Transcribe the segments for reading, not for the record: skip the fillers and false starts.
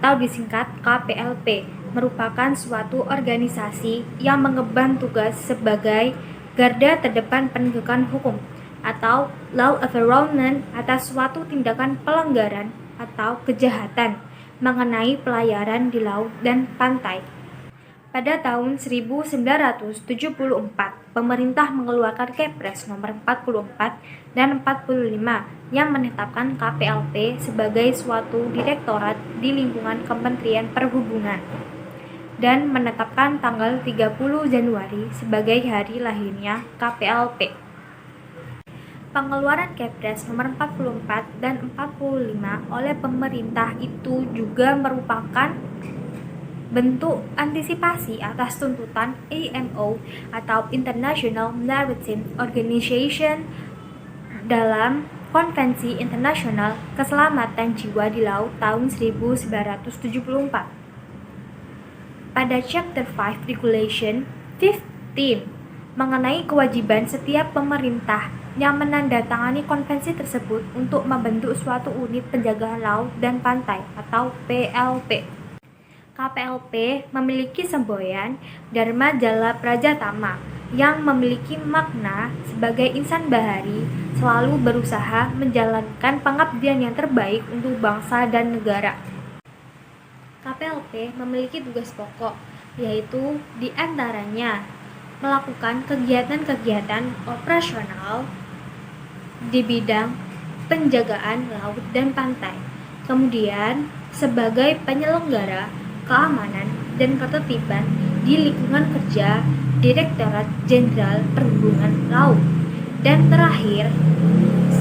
atau disingkat KPLP, merupakan suatu organisasi yang mengemban tugas sebagai garda terdepan penegakan hukum atau law enforcement atas suatu tindakan pelanggaran atau kejahatan mengenai pelayaran di laut dan pantai. Pada tahun 1974, pemerintah mengeluarkan Kepres nomor 44 dan 45 yang menetapkan KPLP sebagai suatu direktorat di lingkungan Kementerian Perhubungan dan menetapkan tanggal 30 Januari sebagai hari lahirnya KPLP. Pengeluaran Kepres nomor 44 dan 45 oleh pemerintah itu juga merupakan bentuk antisipasi atas tuntutan IMO atau International Maritime Organization dalam Konvensi Internasional Keselamatan Jiwa di Laut tahun 1974. Pada Chapter 5 Regulation 15 mengenai kewajiban setiap pemerintah yang menandatangani konvensi tersebut untuk membentuk suatu unit penjagaan laut dan pantai atau PLP. KPLP memiliki semboyan Dharma Jala Prajatama yang memiliki makna sebagai insan bahari selalu berusaha menjalankan pengabdian yang terbaik untuk bangsa dan negara. KPLP memiliki tugas pokok, yaitu diantaranya melakukan kegiatan-kegiatan operasional di bidang penjagaan laut dan pantai, kemudian sebagai penyelenggara keamanan dan ketertiban di lingkungan kerja Direktorat Jenderal Perhubungan Laut, dan terakhir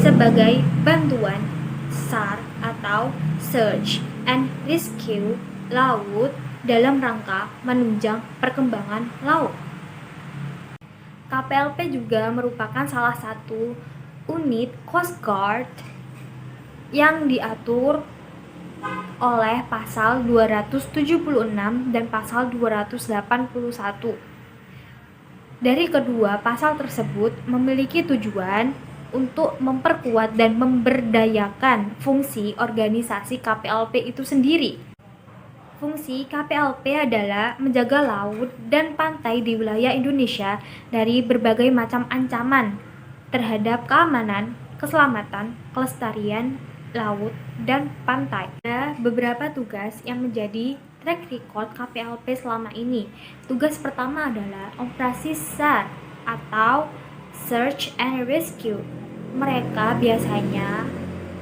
sebagai bantuan SAR atau Search and Rescue Laut dalam rangka menunjang perkembangan laut. KPLP juga merupakan salah satu unit Coast Guard yang diatur oleh pasal 276 dan pasal 281. Dari kedua pasal tersebut memiliki tujuan untuk memperkuat dan memberdayakan fungsi organisasi KPLP itu sendiri. Fungsi KPLP adalah menjaga laut dan pantai di wilayah Indonesia dari berbagai macam ancaman terhadap keamanan, keselamatan, kelestarian laut, dan pantai. Ada beberapa tugas yang menjadi track record KPLP selama ini. Tugas pertama adalah operasi SAR atau Search and Rescue. Mereka biasanya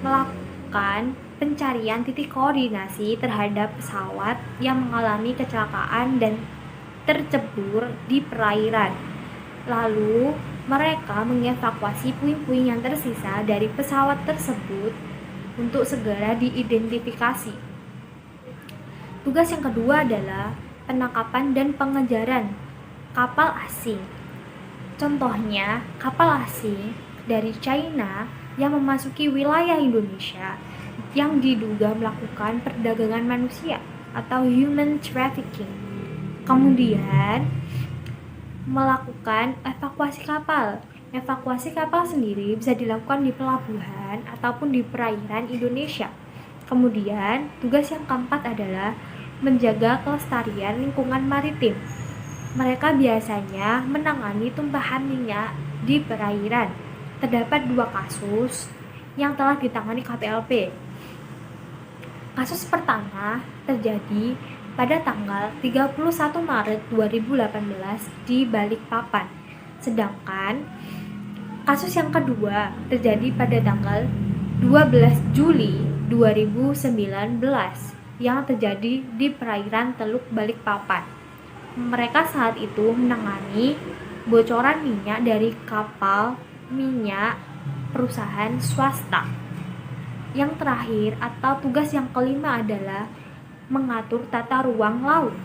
melakukan pencarian titik koordinasi terhadap pesawat yang mengalami kecelakaan dan tercebur di perairan. Lalu, mereka mengevakuasi puing-puing yang tersisa dari pesawat tersebut untuk segera diidentifikasi. Tugas yang kedua adalah penangkapan dan pengejaran kapal asing. Contohnya, kapal asing dari China yang memasuki wilayah Indonesia yang diduga melakukan perdagangan manusia atau human trafficking. Kemudian, melakukan evakuasi kapal. Evakuasi kapal sendiri bisa dilakukan di pelabuhan ataupun di perairan Indonesia. Kemudian, tugas yang keempat adalah menjaga kelestarian lingkungan maritim. Mereka biasanya menangani tumpahan minyak di perairan. Terdapat 2 kasus yang telah ditangani KPLP. Kasus pertama terjadi pada tanggal 31 Maret 2018 di Balikpapan. Sedangkan kasus yang kedua terjadi pada tanggal 12 Juli 2019 yang terjadi di perairan Teluk Balikpapan. Mereka saat itu menangani bocoran minyak dari kapal minyak perusahaan swasta. Yang terakhir atau tugas yang kelima adalah mengatur tata ruang laut.